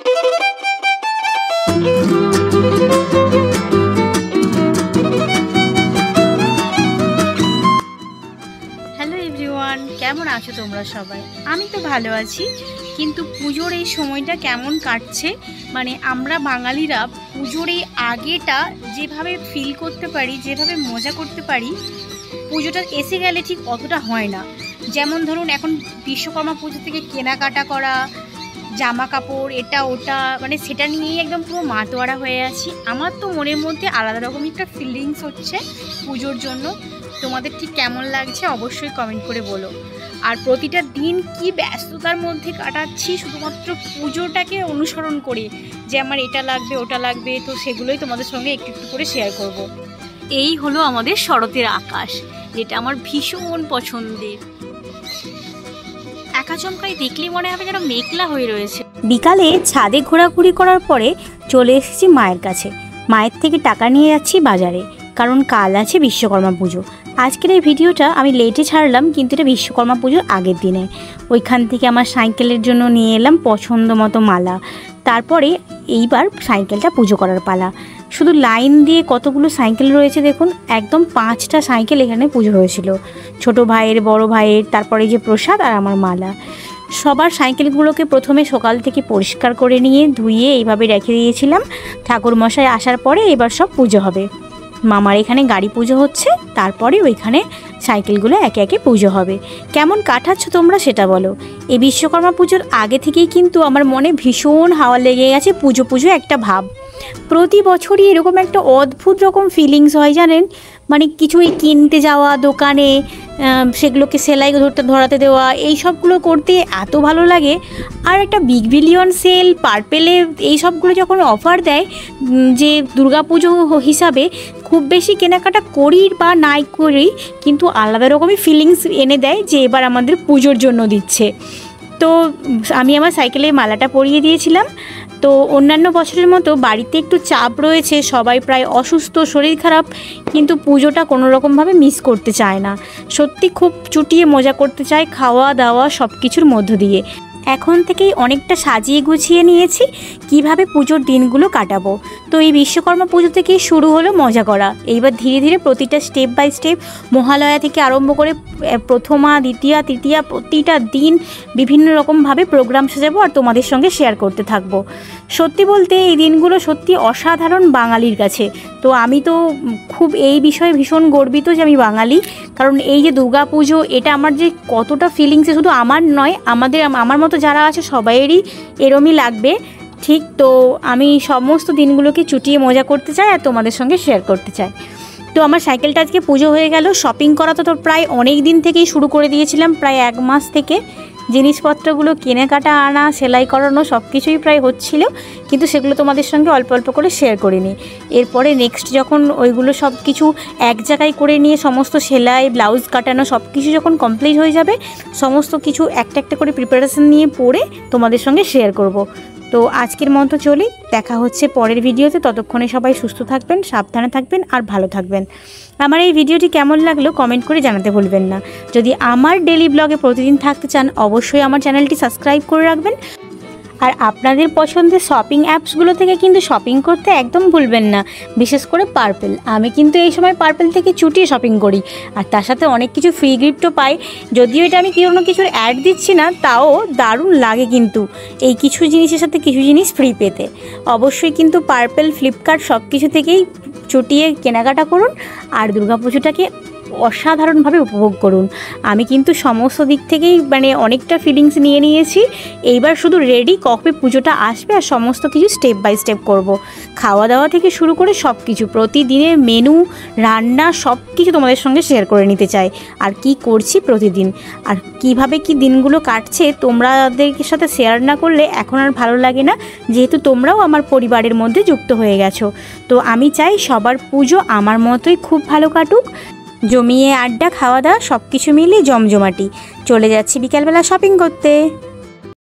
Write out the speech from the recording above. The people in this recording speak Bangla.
হ্যালো এভরিওয়ান, কেমন আছো তোমরা সবাই? আমি তো ভালো আছি, কিন্তু পুজোর এই সময়টা কেমন কাটছে মানে আমরা বাঙালিরা পুজোর এই আগেটা যেভাবে ফিল করতে পারি, যেভাবে মজা করতে পারি, পুজোটা এসে গেলে ঠিক অতটা হয় না। যেমন ধরুন এখন বিশ্বকর্মা পুজো থেকে কেনাকাটা করা, জামা কাপড় এটা ওটা, মানে সেটা নিয়েই একদম পুরো মাতোয়ারা হয়ে আছি। আমার তো মনের মধ্যে আলাদা রকম একটা ফিলিংস হচ্ছে পুজোর জন্য। তোমাদের ঠিক কেমন লাগছে অবশ্যই কমেন্ট করে বলো। আর প্রতিটা দিন কি ব্যস্ততার মধ্যে কাটাচ্ছি শুধুমাত্র পুজোটাকে অনুসরণ করে, যে আমার এটা লাগবে ওটা লাগবে, তো সেগুলোই তোমাদের সঙ্গে একটু একটু করে শেয়ার করব। এই হলো আমাদের শরতের আকাশ, যেটা আমার ভীষণ পছন্দের। আকাশচমকাই দেখলে মনে হবে যেন মেঘলা হয়ে রয়েছে। বিকালে ছাদে ঘোরাঘুরি করার পরে চলে এসেছি মায়ের কাছে। মায়ের থেকে টাকা নিয়ে যাচ্ছি বাজারে, কারণ কাল আছে বিশ্বকর্মা পুজো। আজকের এই ভিডিওটা আমি লেটে ছাড়লাম, কিন্তু এটা বিশ্বকর্মা পুজোর আগের দিনে। ওইখান থেকে আমার সাইকেলের জন্য নিয়ে এলাম পছন্দ মতো মালা। তারপরে এইবার সাইকেলটা পুজো করার পালা। শুধু লাইন দিয়ে কতগুলো সাইকেল রয়েছে দেখুন, একদম 5টা সাইকেল এখানে পুজো হয়েছিল। ছোট ভাইয়ের, বড় ভাইয়ের, তারপরে যে প্রসাদ আর আমার মালা। সবার সাইকেলগুলোকে প্রথমে সকাল থেকে পরিষ্কার করে নিয়ে ধুয়ে এইভাবে রেখে দিয়েছিলাম। ঠাকুরমশাই আসার পরে এবার সব পুজো হবে। মামার এখানে গাড়ি পুজো হচ্ছে, তারপরে ওইখানে সাইকেলগুলো একে একে পুজো হবে। কেমন কাটাচ্ছ তোমরা সেটা বলো। এই বিশ্বকর্মা পুজোর আগে থেকেই কিন্তু আমার মনে ভীষণ হাওয়া লেগে গেছে পুজো পুজো একটা ভাব। প্রতি বছরই এরকম একটা অদ্ভুত রকম ফিলিংস হয় জানেন, মানে কিছুই কিনতে যাওয়া দোকানে, সেগুলোকে সেলাই ধরাতে দেওয়া, এই সবগুলো করতে এত ভালো লাগে। আর একটা বিগ বিলিয়ন সেল, পার্পেলে এই সবগুলো যখন অফার দেয়, যে দুর্গাপুজো হিসাবে খুব বেশি কেনাকাটা করি বা নাই করি, কিন্তু আলাদা রকমই ফিলিংস এনে দেয় যে এবার আমাদের পুজোর জন্য দিচ্ছে। তো আমি আমার সাইকেলে মালাটা পরিয়ে দিয়েছিলাম। তো অন্যান্য বছরের মতো বাড়িতে একটু চাপ রয়েছে, সবাই প্রায় অসুস্থ, শরীর খারাপ, কিন্তু পুজোটা কোনো রকমভাবে মিস করতে চায় না। সত্যি খুব চুটিয়ে মজা করতে চায়, খাওয়া দাওয়া সব কিছুর মধ্য দিয়ে। এখন থেকেই অনেকটা সাজিয়ে গুছিয়ে নিয়েছি কিভাবে পুজোর দিনগুলো কাটাবো। তো এই বিশ্বকর্মা পুজো থেকেই শুরু হলো মজা করা। এইবার ধীরে ধীরে প্রতিটা স্টেপ বাই স্টেপ, মহালয়া থেকে আরম্ভ করে প্রথমা, দ্বিতীয়া, তৃতীয়া, প্রতিটা দিন বিভিন্ন রকমভাবে প্রোগ্রাম সাজাবো আর তোমাদের সঙ্গে শেয়ার করতে থাকবো। সত্যি বলতে এই দিনগুলো সত্যি অসাধারণ বাঙালির কাছে। তো আমি তো খুব এই বিষয়ে ভীষণ গর্বিত যে আমি বাঙালি, কারণ এই যে দুর্গা পুজো, এটা আমার যে কতটা ফিলিংসে, শুধু আমার নয়, আমার মতো যারা আছে সবাইয়েরই এরমই লাগবে ঠিক। তো আমি সমস্ত দিনগুলোকে চুটিয়ে মজা করতে চাই আর তোমাদের সঙ্গে শেয়ার করতে চাই। তো আমার সাইকেলটা আজকে পুজো হয়ে গেল। শপিং করা তো প্রায় অনেক দিন থেকেই শুরু করে দিয়েছিলাম, প্রায় 1 মাস থেকে। জিনিসপত্রগুলো কেনাকাটা, আনা, সেলাই করানো সব কিছুই প্রায় হচ্ছিল, কিন্তু সেগুলো তোমাদের সঙ্গে অল্প অল্প করে শেয়ার করিনি। এরপরে নেক্সট যখন ওইগুলো সব কিছু এক জায়গায় করে নিয়ে সমস্ত সেলাই, ব্লাউজ কাটানো সব কিছু যখন কমপ্লিট হয়ে যাবে, সমস্ত কিছু একটা একটা করে প্রিপারেশন নিয়ে পরে তোমাদের সঙ্গে শেয়ার করব। তো আজকের মতো চলি, দেখা হচ্ছে পরের ভিডিওতে। ততক্ষণে সবাই সুস্থ থাকবেন, সাবধানে থাকবেন আর ভালো থাকবেন। আমার এই ভিডিওটি কেমন লাগলো কমেন্ট করে জানাতে ভুলবেন না। যদি আমার ডেলি ব্লগে প্রতিদিন থাকতে চান, অবশ্যই আমার চ্যানেলটি সাবস্ক্রাইব করে রাখবেন। আর আপনাদের পছন্দের শপিং অ্যাপসগুলো থেকে কিন্তু শপিং করতে একদম ভুলবেন না, বিশেষ করে পার্পেল। আমি কিন্তু এই সময় পার্পেল থেকে চুটিয়ে শপিং করি, আর তার সাথে অনেক কিছু ফ্রি গিফটও পাই। যদিও এটা আমি কোনো কিছুর অ্যাড দিচ্ছি না, তাও দারুণ লাগে কিন্তু এই কিছু জিনিসের সাথে কিছু জিনিস ফ্রি পেতে। অবশ্যই কিন্তু পার্পেল, ফ্লিপকার্ট সব কিছু থেকেই চুটিয়ে কেনাকাটা করুন আর দুর্গাপুজোটাকে অসাধারণভাবে উপভোগ করুন। আমি কিন্তু সমস্ত দিক থেকেই মানে অনেকটা ফিলিংস নিয়ে নিয়েছি। এইবার শুধু রেডি, কবে পুজোটা আসবে আর সমস্ত কিছু স্টেপ বাই স্টেপ করব। খাওয়া দাওয়া থেকে শুরু করে সব কিছু, প্রতিদিনের মেনু, রান্না সব কিছু তোমাদের সঙ্গে শেয়ার করে নিতে চাই। আর কি করছি প্রতিদিন, আর কিভাবে কি দিনগুলো কাটছে তোমাদের সাথে শেয়ার না করলে এখন আর ভালো লাগে না, যেহেতু তোমরাও আমার পরিবারের মধ্যে যুক্ত হয়ে গেছো। তো আমি চাই সবার পুজো আমার মতোই খুব ভালো কাটুক। জমিয়ে আড্ডা, খাওয়া দাওয়া সব কিছু মিলিয়ে জমজমাটি। চলে যাচ্ছি বিকালবেলা শপিং করতে।